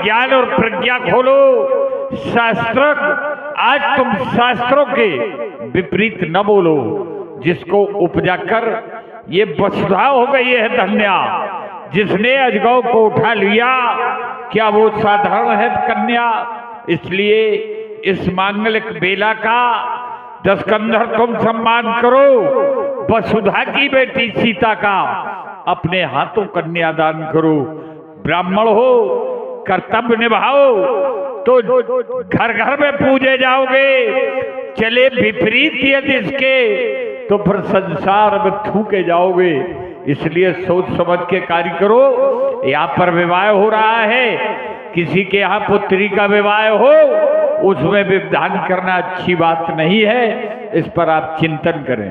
ज्ञान और प्रज्ञा खोलो। शास्त्र, आज तुम शास्त्रों के विपरीत न बोलो। जिसको उपजा कर ये वसुधा हो गई है धन्या, जिसने अजगौ को उठा लिया, क्या वो साधारण है कन्या? इसलिए इस मांगलिक बेला का दशकंधर तुम सम्मान करो। वसुधा की बेटी सीता का अपने हाथों कन्यादान करो। ब्राह्मण हो, कर्तव्य निभाओ तो घर घर में पूजे जाओगे। चले विपरीत यदि इसके तो फिर संसार में थूके जाओगे। इसलिए सोच समझ के कार्य करो। यहाँ पर विवाह हो रहा है, किसी के यहाँ पुत्री का विवाह हो, उसमें विधान करना अच्छी बात नहीं है। इस पर आप चिंतन करें।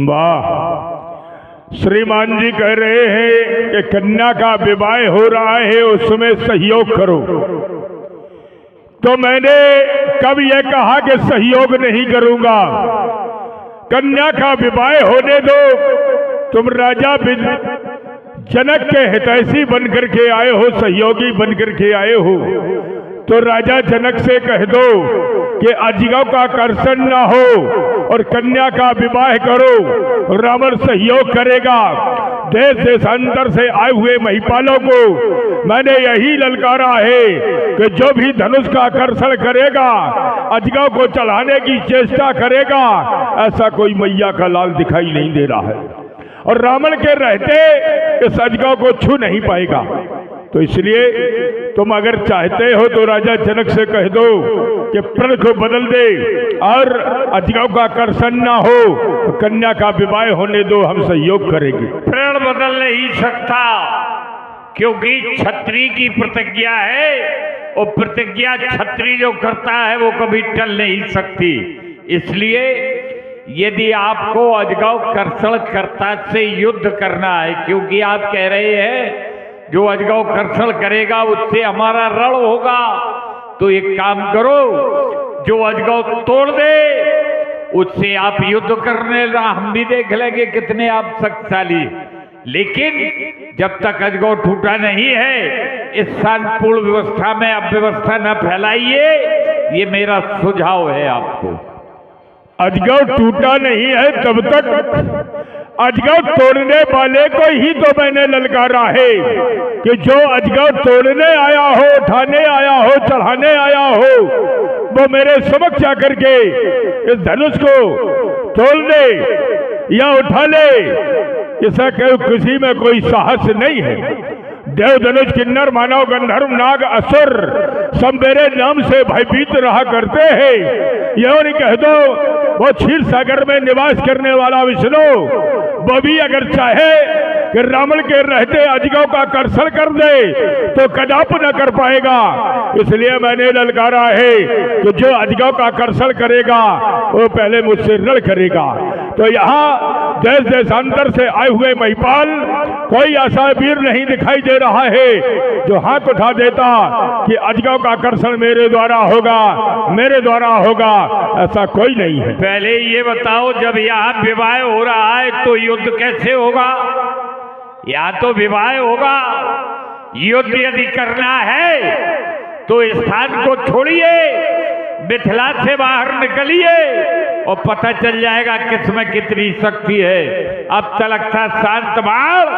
वाह, श्रीमान जी कह रहे हैं कि कन्या का विवाह हो रहा है, उसमें सहयोग करो। तो मैंने कब यह कहा कि सहयोग नहीं करूंगा? कन्या का विवाह होने दो। तुम राजा जनक के हितैषी बनकर के आए हो, सहयोगी बनकर के आए हो, तो राजा जनक से कह दो कि अजगौ का कर्षण न हो और कन्या का विवाह करो। रावण सहयोग करेगा। देश देशांतर से आए हुए महिपालों को मैंने यही ललकारा है कि जो भी धनुष का आकर्षण करेगा, अजगौ को चढ़ाने की चेष्टा करेगा, ऐसा कोई मैया का लाल दिखाई नहीं दे रहा है। और रावण के रहते इस अजगौ को छू नहीं पाएगा। तो इसलिए तुम अगर चाहते हो तो राजा जनक से कह दो कि प्रण को बदल दे और अजगौ का आकर्षण ना हो, तो कन्या का विवाह होने दो, हम सहयोग करेंगे। प्रण बदल नहीं सकता, क्योंकि क्षत्रिय की प्रतिज्ञा है और प्रतिज्ञा क्षत्रिय जो करता है वो कभी टल नहीं सकती। इसलिए यदि आपको अजगौ कर्षण कर्ता से युद्ध करना है, क्योंकि आप कह रहे हैं जो अजगौ कर्षण करेगा उससे हमारा रण होगा, तो एक काम करो, जो अजगौ तोड़ दे उससे आप युद्ध करने ला, हम भी देख लेंगे कितने आप शक्तिशाली। लेकिन जब तक अजगौ टूटा नहीं है, इस शांतिपूर्ण व्यवस्था में अव्यवस्था न फैलाइए, ये मेरा सुझाव है आपको। अजगौ टूटा नहीं है तब तक अजगौ तोड़ने वाले को ही तो मैंने ललकारा है कि जो अजगौ तोड़ने आया हो, उठाने आया हो, चढ़ाने आया हो, वो मेरे समक्ष आकर के इस धनुष को तोड़ दे या उठा ले। ऐसा किसी में कोई साहस नहीं है। देव धनुष किन्नर मानव गंधर्व नाग असुर सब मेरे नाम से भयभीत रहा करते हैं। यह नहीं कह दो वो क्षीर सागर में निवास करने वाला विष्णु, वो भी अगर चाहे कि रावण के रहते अजगौ का कर्षण कर दे तो कदाप न कर पाएगा। इसलिए मैंने ललकारा है कि जो अजगौ का कर्षण करेगा वो पहले मुझसे रण करेगा। तो यहाँ देश देशांतर से आए हुए महिपाल कोई ऐसा वीर नहीं दिखाई दे रहा है जो हाथ उठा देता कि अजगौ का आकर्षण मेरे द्वारा होगा, मेरे द्वारा होगा, ऐसा कोई नहीं है। पहले ये बताओ, जब यहाँ विवाह हो रहा है तो युद्ध कैसे होगा? यहाँ तो विवाह होगा, युद्ध यदि करना है तो स्थान को छोड़िए, मिथिला से बाहर निकलिए और पता चल जाएगा किसमें कितनी शक्ति है। अब तक था शांत बाढ़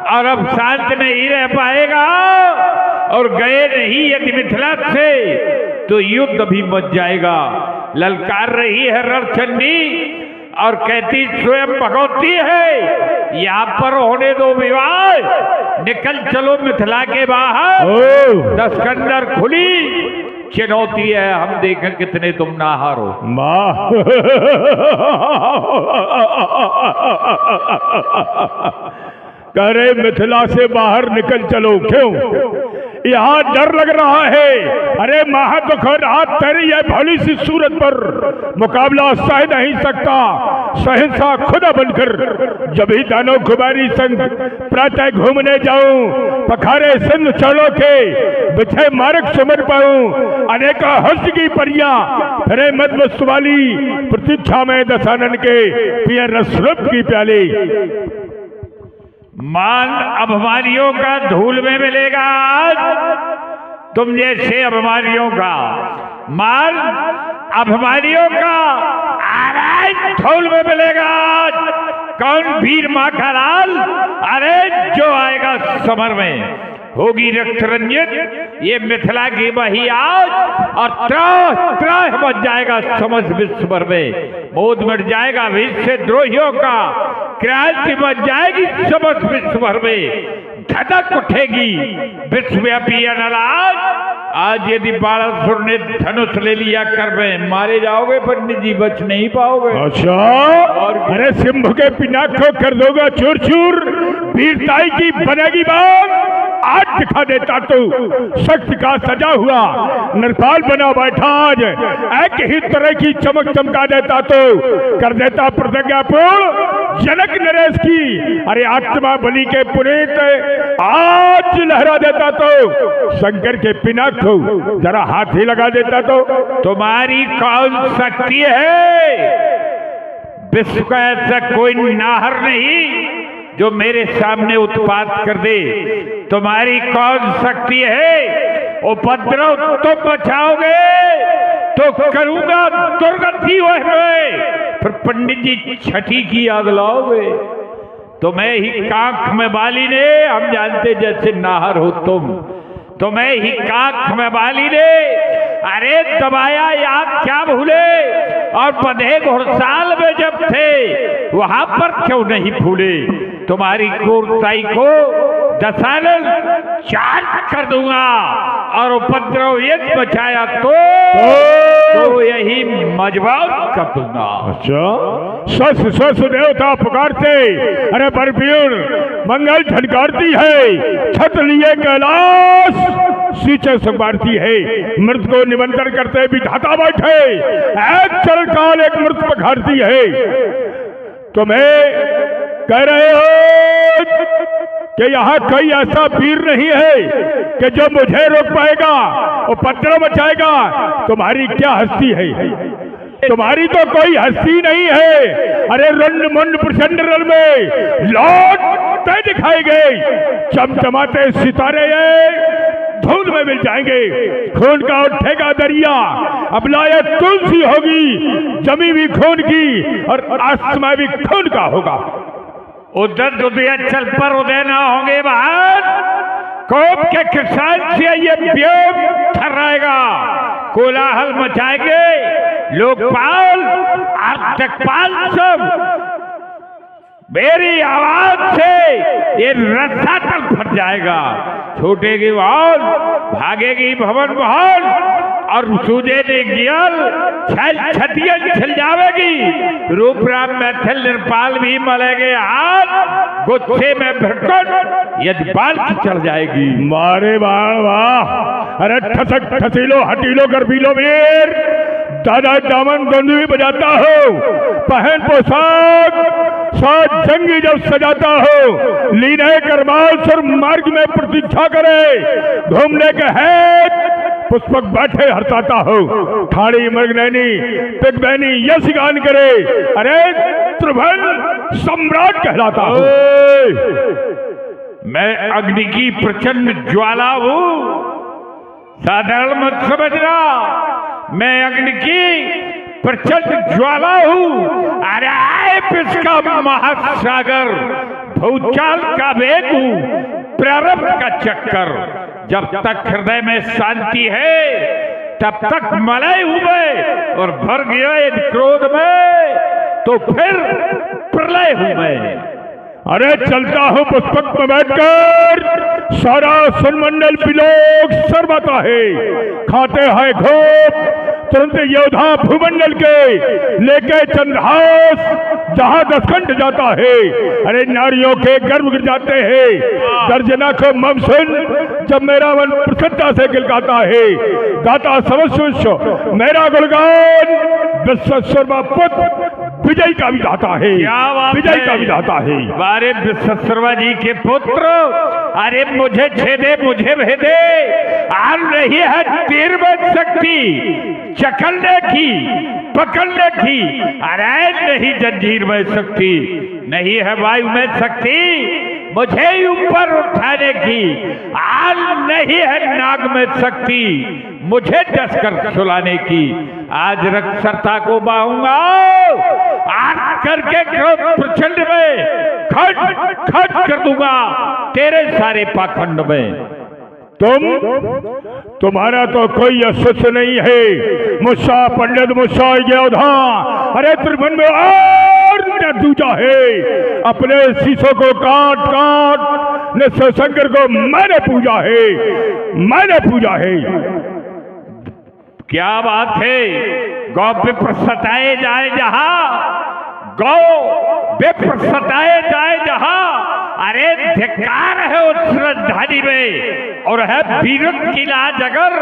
और अब शांत नहीं रह पाएगा, और गए नहीं यदि मिथिला से तो युद्ध भी मच जाएगा। ललकार रही है रणचंडी और कहती स्वयं भगवती है, यहाँ पर होने दो विवाह, निकल चलो मिथिला के बाहर। दशकंधर खुली चुनौती है, हम देखें कितने तुम नाहार हो। कह रहे मिथिला से बाहर निकल चलो, क्यों? यहाँ डर लग रहा है। अरे महादुख रहा तेरी है भली सी सूरत पर मुकाबला सह नहीं सकता, सहसा खुदा बनकर जब ही दानव कुमारी संग प्रातः घूमने जाऊं, पखारे सिंध चढ़ो के बिछे मार्ग सुमर पाऊं, अनेका हर्ष की परियां फिरे मदमस्त वाली प्रतीक्षा में दशानन के पिया रसरूप की प्याली। मान अभिमानियों का धूल में मिलेगा आज, तुम जैसे अभिमानियों का माल, अभिमानियों का आराज धौल में मिलेगा। कौन वीर माँ का लाल? अरे जो आएगा समर में होगी रक्त रंजित ये मिथिला की वही आज, और त्राह त्राह बच जाएगा समस्त विश्व भर में। मोद मिट जाएगा विश्व द्रोहियों का, क्रांति बच जाएगी समस्त विश्व भर में। धधक उठेगी विश्वव्यापी अनलाज। आज यदि बालासुर ने धनुष ले लिया कर में, मारे जाओगे पंडित जी, बच नहीं पाओगे। अच्छा, अरे सिंह के पिनाक को कर दोगा चूर चूर, वीरताई की बनेगी बात। आज दिखा देता तो शक्ति का सजा हुआ नरपाल बना बैठा, आज एक ही तरह की चमक चमका देता तो कर देता प्रतिज्ञा पूर्ण जनक नरेश की। अरे आत्मा बलि के पुनीत आज लहरा देता तो शंकर के पिनाक को जरा हाथ ही लगा देता तो। तुम्हारी कौन शक्ति है? विश्व का ऐसा कोई नाहर नहीं जो मेरे सामने उत्पात कर दे। तुम्हारी कौन शक्ति है? उपद्रव तुम बचाओगे तो करूंगा दुर्गति में, फिर पंडित जी छठी की आग लाओगे। तुम्हें ही कांख में बाली ने, हम जानते जैसे नाहर हो तुम, तुम्हें ही कांख में बाली ने अरे दबाया याद क्या भूले, और बंधे घुड़साल में जब थे वहां पर क्यों नहीं भूले। तुम्हारी क्रूरताई को दशानन चार कर दूंगा, और उपद्रव यदि बचाया तो यही मजबूत कर दूंगा। अच्छा, सस सस देवता पुकारते, अरे बरपीर मंगल झनकारती है, छत लिए कैलाश सींचे संवारती है। मृत को निमंत्रण करते विधाता बैठे, एक चरण काल एक मृत पखारती है। तुम्हें कह रहे हो कि यहाँ कोई ऐसा वीर नहीं है कि जो मुझे रोक पाएगा और उपद्रव मचाएगा। तुम्हारी क्या हस्ती है? तुम्हारी तो कोई हस्ती नहीं है। अरे रंड मुंड प्रचंड रण में लौटते दिखाई गए चमचमाते सितारे धूल में मिल जाएंगे। खून का उठेगा दरिया, अब लायक तुलसी होगी, जमी भी खून की और आसमां भी खून का होगा। उधर उदय चल पर उदय ना होंगे बाहर, कोप के किसान से ये व्योम थर्राएगा। कोलाहल मचाएंगे लोकपाल आर्तकपाल सब, मेरी आवाज से ये रसातल फट जाएगा। छूटेगी वाल, भागेगी भवन महल, और सूजे ने गियल छल छतियन छिल जावेगी। रूप राम मैथिल निर्पाल भी मलेगे हाथ, गुस्से में भड़कन यदि बाल की चढ़ जाएगी। मारे वाह वाह, अरे ठसक ठसीलो हटीलो गर्भीलो वीर, दादा दामन गंध भी बजाता हो, पहन पोशाक साथ जंगी जब सजाता हो, लीने करमाल सुर मार्ग में प्रतीक्षा करे, घूमने के है पुष्पक बैठे हरताता हो, ठाड़ी मृगनैनी पिगबैनी यश गान करे, अरे त्रिभुवन सम्राट कहलाता हो। मैं अग्नि की प्रचंड ज्वाला हूं, साधारण मत समझना। मैं अग्नि की प्रचंड ज्वाला हूं, अरे इसका महासागर, भूचाल का वेग हूं, प्रारब्ध का चक्कर। जब तक हृदय में शांति है तब तक मलय हूं मैं, और भर गया यदि क्रोध में तो फिर प्रलय हूं मैं। अरे चलता हूं पुष्पक में बैठकर, सारा सुनमंडल बिलोक सर्वता है, खाते हैं घोप तुरंत योद्धा भूमंडल के, लेके चंद्रहास जहां दसखंड जाता है। अरे नारियों के गर्भ गिर जाते हैं, गर्जना को मम सुन, जब मेरा मन प्रसन्नता से गिलगाता है। गाता समस्त विश्व मेरा गुणगान, विश्वेश्वर पुत्र विजय का भी दाता है, विजय का भी दाता है। अरे विश्वेश्वर जी के पुत्र, अरे मुझे छेदे मुझे भेदे, आ रही है तीर में शक्ति, चकलने की पकड़ने की, अरे नहीं जंजीर में शक्ति, नहीं है वायु में शक्ति, मुझे ही ऊपर उठाने की आज नहीं है नाग में शक्ति, मुझे डसकर सुलाने की। आज रक्षरता को बाहूंगा, आज करके प्रचंड में खट खट कर दूंगा तेरे सारे पाखंड में। तुम्हारा तो कोई असूस नहीं है। मुस्सा पंडित मुस्सा योधा, अरे त्रिभुवन में और न दूजा है। अपने शीशों को काट काट न शंकर को मैंने पूजा है, मैंने पूजा है। क्या बात है, गौ विप्र सताए जाए जहां, गौ विप्र सताए जाए जहां, अरे धिक्कार है उस राजधानी में और है वीरत की लाज अगर,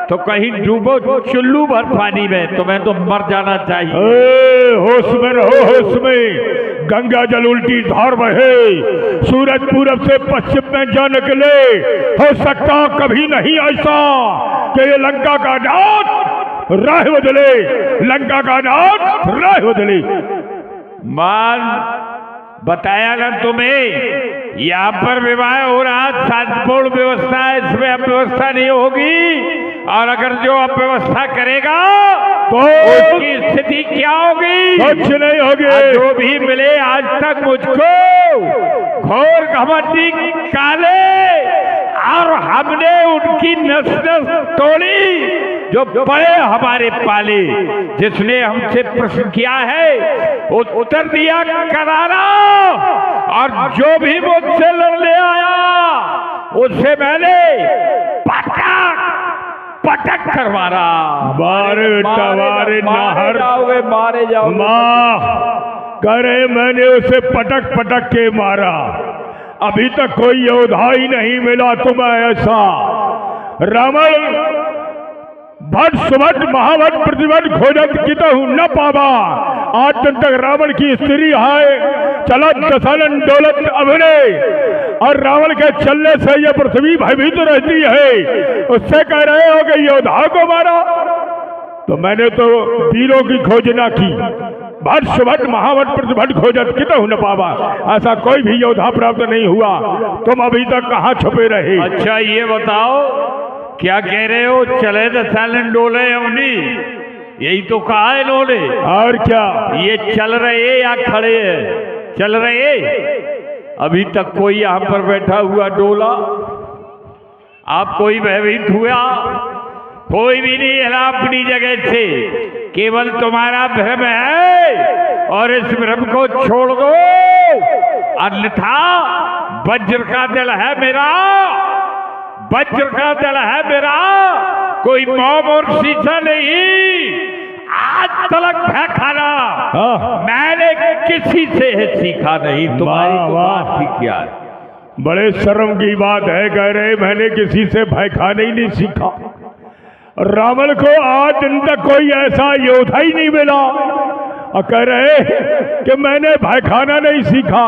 तो कहीं डूबो चुल्लू भर पानी में, तुम्हें तो मर जाना चाहिए। होश में रहो, होश में। गंगा जल उल्टी धार बहे, सूरज पूरब से पश्चिम में जा निकले। हो सकता कभी नहीं ऐसा कि ये लंका का नाथ राह बदले, लंका का नाथ राह बदले। मान बताया ना तुम्हें, यहाँ पर विवाह हो रहा, शांतिपूर्ण व्यवस्था है, इसमें अव्यवस्था नहीं होगी। और अगर जो अव्यवस्था करेगा तो उसकी स्थिति क्या होगी? कुछ नहीं होगी। जो भी मिले आज तक मुझको घोर घमंडी काले, और हमने उनकी नस नस तोड़ी जो बड़े हमारे पाले, जिसने हमसे प्रश्न किया है वो उत्तर दिया करारा, और जो भी मुझसे लड़ने आया उससे मैंने पटक पटक कर मारा। मारे टवारे नाहर जाओगे, मारे जाओगे। माँ करे मैंने उसे पटक पटक के मारा, अभी तक कोई योद्धा ही नहीं मिला तुम्हें ऐसा। रावण भट सुभट महाभट प्रतिभट खोजत कितहु न पावा। आज दिन तक रावण की स्त्री है चलत दसालन दौलत अभिनय, और रावण के चलने से ये पृथ्वी भयभीत रहती है। उससे कह रहे हो कि योद्धा को मारा, तो मैंने तो वीरों की खोजना की। भट सुभट महाभट प्रतिभट खोजत कितहु न पावा, ऐसा कोई भी योद्धा प्राप्त नहीं हुआ। तुम अभी तक कहाँ छुपे रहे? अच्छा ये बताओ, क्या कह रहे हो? चले दसालन डोले अवनी, यही तो कहा है इन्होंने। और क्या ये चल रहे या खड़े हैं? चल रहे। अभी तक कोई यहाँ पर बैठा हुआ डोला, आप कोई भयभीत हुआ? कोई भी नहीं हिला अपनी जगह से, केवल तुम्हारा भ्रम है, और इस भ्रम को छोड़ दो, अन्यथा वज्र का दल है मेरा, वज्र का दल है मेरा, कोई मोम और शीशा नहीं। आज तलक है खाना मैंने किसी से सीखा नहीं। तुम्हारी तो बात ही क्या है? बड़े शर्म की बात है, कह रहे मैंने किसी से भय खाने ही नहीं सीखा। रावण को आज दिन तक कोई ऐसा योद्धा ही नहीं मिला, और कह रहे कि मैंने भय खाना नहीं सीखा।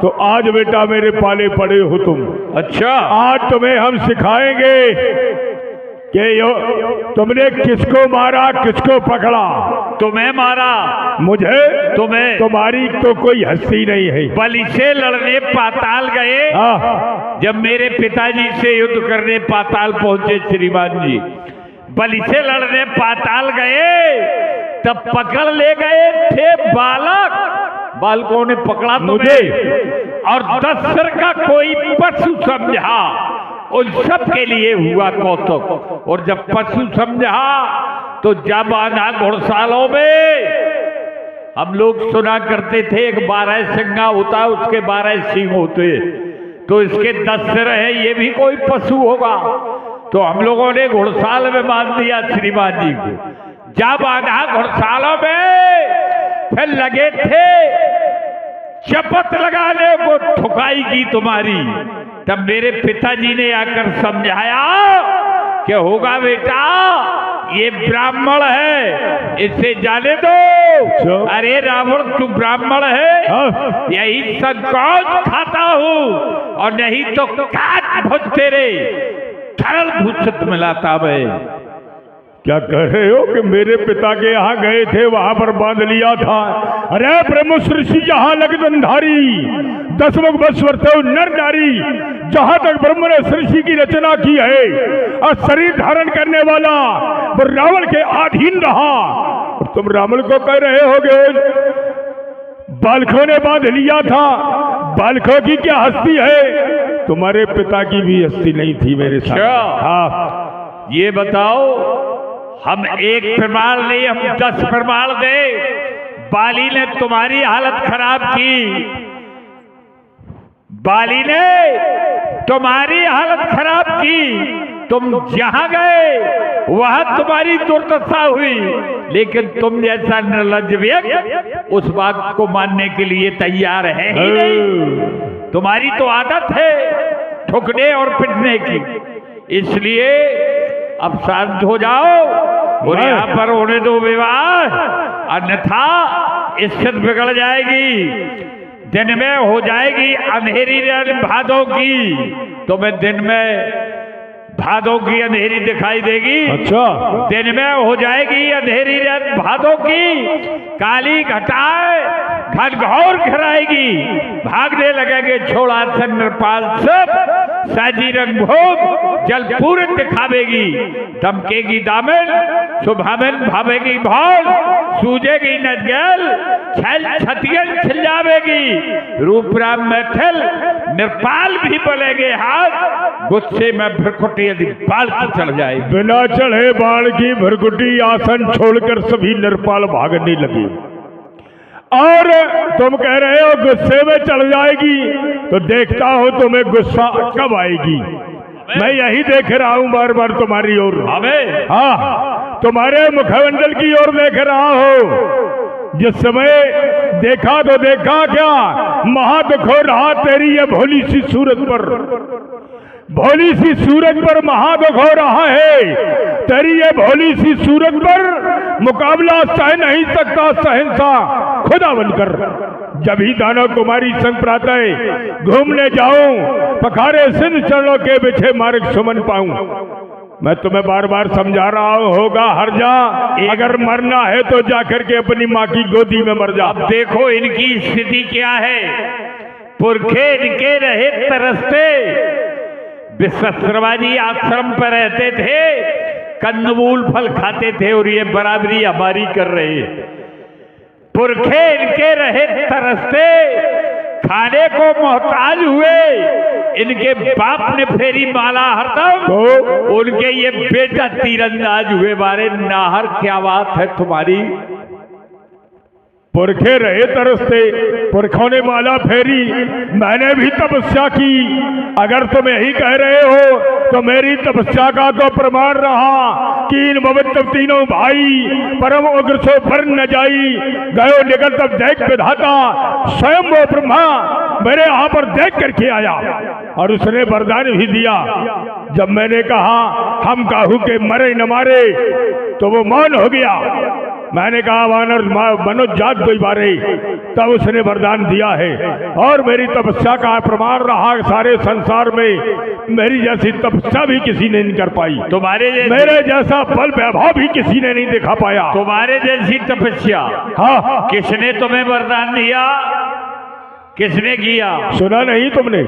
तो आज बेटा मेरे पाले पड़े हो तुम। अच्छा, आज तुम्हें हम सिखाएंगे कि तुमने किसको मारा, किसको पकड़ा। तुम्हें मारा, मुझे, तुम्हें। तुम्हारी तो कोई हस्ती नहीं है। बलि से लड़ने पाताल गए, जब मेरे पिताजी से युद्ध करने पाताल पहुंचे श्रीमान जी, बलि से लड़ने पाताल गए, तब पकड़ ले गए थे बालक, बालकों ने पकड़ा मुझे, और 10 सिर का कोई पशु समझा, उन सब के लिए हुआ कौतुक। और जब पशु समझा तो जब आना घुड़सालों में, हम लोग सुना करते थे एक 12 सिंगा होता है, उसके 12 सींग होते, तो इसके 10 सिर है, ये भी कोई पशु होगा। तो हम लोगों ने घुड़साल में बांध दिया श्रीमान जी को। जब आना घुड़सालों में फिर लगे थे शपथ लगाने को, ठुकाई की तुम्हारी, तब मेरे पिताजी ने आकर समझाया कि होगा बेटा, ये ब्राह्मण है, इसे जाने दो। अरे रावण तू ब्राह्मण है, यही संकोच खाता हूँ, और नहीं तो काट भूत तेरे थरल भूषित मिलाता मैं। क्या कह रहे हो कि मेरे पिता के यहाँ गए थे, वहां पर बांध लिया था? अरे ब्रह्म ऋषि जहां लगनधारी 10 मुख बस वर्ते नर नारी, जहां तक ब्रह्म ने सृष्टि की रचना की है और शरीर धारण करने वाला वो रावण के अधीन रहा, और तुम रावण को कह रहे होगे बालकों ने बांध लिया था। बालकों की क्या हस्ती है? तुम्हारे पिता की भी हस्ती नहीं थी मेरे साथ। हाँ, ये बताओ, हम एक प्रमाण नहीं, हम 10 प्रमाण दे। बाली ने तुम्हारी हालत खराब की, बाली ने तुम्हारी हालत खराब की। तुम जहां गए वहां तुम्हारी दुर्दशा हुई, लेकिन तुम जैसा निर्लज्ज व्यक्ति उस बात को मानने के लिए तैयार है ही नहीं। तुम्हारी तो आदत है ठुकने और पिटने की, इसलिए अब शांत हो जाओ और यहाँ पर होने दो विवाह, अन्यथा इज्जत बिगड़ जाएगी। दिन में हो जाएगी अंधेरी भादों की, तुम्हें दिन में भादों की अंधेरी दिखाई देगी। अच्छा, दिन में हो जाएगी अंधेरी भादों की, काली घटाए घनघोर घराएगी, भागने लगेंगे छोड़ा से नृपाल सब, साजी रंग भोग जल पूर्ण दिखावेगी, दमकेगी दामन सुभावन भावेगी भाल, सूझेगी नजगल छल छतियन छिलावेगी, रूप राम मैथिल नृपाल भी बोलेंगे हाथ, गुस्से में भ्रकुटी यदि बाल की चढ़ जाए। बिना चढ़े बाल की भ्रकुटी आसन छोड़कर सभी नृपाल भागने लगे। और तुम कह रहे हो गुस्से में चढ़ जाएगी, तो देखता हो तुम्हें गुस्सा कब आएगी। मैं यही देख रहा हूं बार बार तुम्हारी ओर। हाँ, तुम्हारे मुखमंडल की ओर देख रहा हो। जिस समय देखा तो देखा क्या, महादुख हो रहा तेरी ये भोली सी सूरत पर, भोली सी सूरत पर महादुख हो रहा है। तेरी ये भोली सी सूरत पर मुकाबला सह नहीं सकता शहंशाह खुदा बनकर। जब ही दानव कुमारी संग प्रातः घूमने जाऊं, पखारे सिंध चरणों के बिछे मार्ग सुमन पाऊं। मैं तुम्हें बार बार समझा रहा हूं, होगा हर जा, अगर मरना है तो जाकर के अपनी माँ की गोदी में मर जा। अब देखो इनकी स्थिति क्या है। पुरखे इनके रहे तरसते, विश्वश्रवाजी आश्रम पर रहते थे, कंदमूल फल खाते थे, और ये बराबरी हमारी कर रहे। पुरखे इनके रहे तरसते, खाने को मोहताज हुए, इनके बाप ने फेरी माला हरदम, तो उनके ये बेटा तीरंदाज हुए। बारे नाहर क्या बात है तुम्हारी। पुरखे रहे तरसते, पुरखों ने माला फेरी, मैंने भी तपस्या की। अगर तुम यही कह रहे हो तो मेरी तपस्या का तो प्रमाण रहा कि इन पवित्र तीनों भाई परम उग्र से भर न जाई, गयो निकल तब देख विधाता स्वयं वो ब्रह्मा मेरे यहाँ पर देख करके आया, और उसने वरदान भी दिया। जब मैंने कहा हम काहू के मरे न मारे, तो वो मौन हो गया। मैंने कहा वानर मनोजात कोई मारे, तब उसने वरदान दिया है। और मेरी तपस्या का प्रमाण रहा सारे संसार में, मेरी जैसी तपस्या भी किसी ने नहीं कर पाई। तुम्हारे मेरे जैसा बल वैभव भी किसी ने नहीं दिखा पाया। तुम्हारे जैसी तपस्या हाँ, किसने तुम्हें वरदान दिया? किसने किया? सुना नहीं तुमने?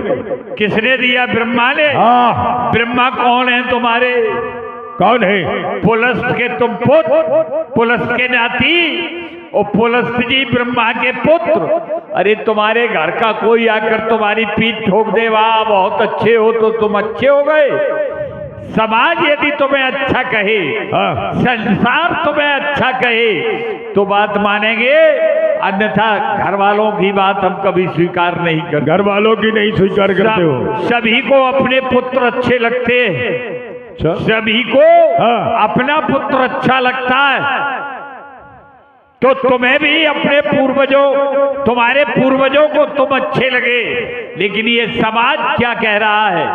किसने दिया? ब्रह्मा ने। हाँ। ब्रह्मा कौन है तुम्हारे? कौन है? पुलस्त के तुम पुत्र, पुलस्त के नाती, और पुलस्त जी ब्रह्मा के पुत्र। अरे तुम्हारे घर का कोई आकर तुम्हारी पीठ ठोक दे, वाह बहुत अच्छे हो, तो तुम अच्छे हो गए। समाज यदि तुम्हें अच्छा कहे, संसार तुम्हें अच्छा कहे, तो बात मानेंगे, अन्यथा घर वालों की बात हम कभी स्वीकार नहीं करते। घर वालों की नहीं स्वीकार करते हो? सभी को अपने पुत्र अच्छे लगते हैं, सभी को अपना पुत्र अच्छा लगता है। तो तुम्हें भी अपने पूर्वजों, तुम्हारे पूर्वजों को तुम अच्छे लगे। लेकिन ये समाज क्या कह रहा है?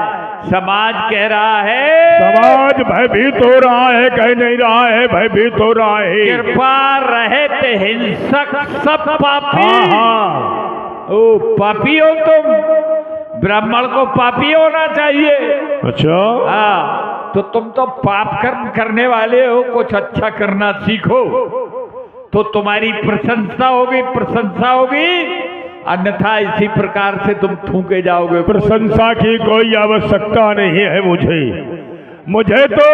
समाज कह रहा है, समाज भयभीत हो रहा है, कह नहीं रहा है, भयभीत हो रहा है। कृपा रहित हिंसक सब पापी। हाँ हाँ, ओ पापी हो तुम, ब्राह्मण को पापी होना चाहिए। अच्छा, हाँ, तो तुम तो पाप कर्म करने वाले हो, कुछ अच्छा करना सीखो तो तुम्हारी प्रशंसा होगी, अन्यथा इसी प्रकार से तुम थूके जाओगे। प्रशंसा की कोई आवश्यकता नहीं है मुझे तो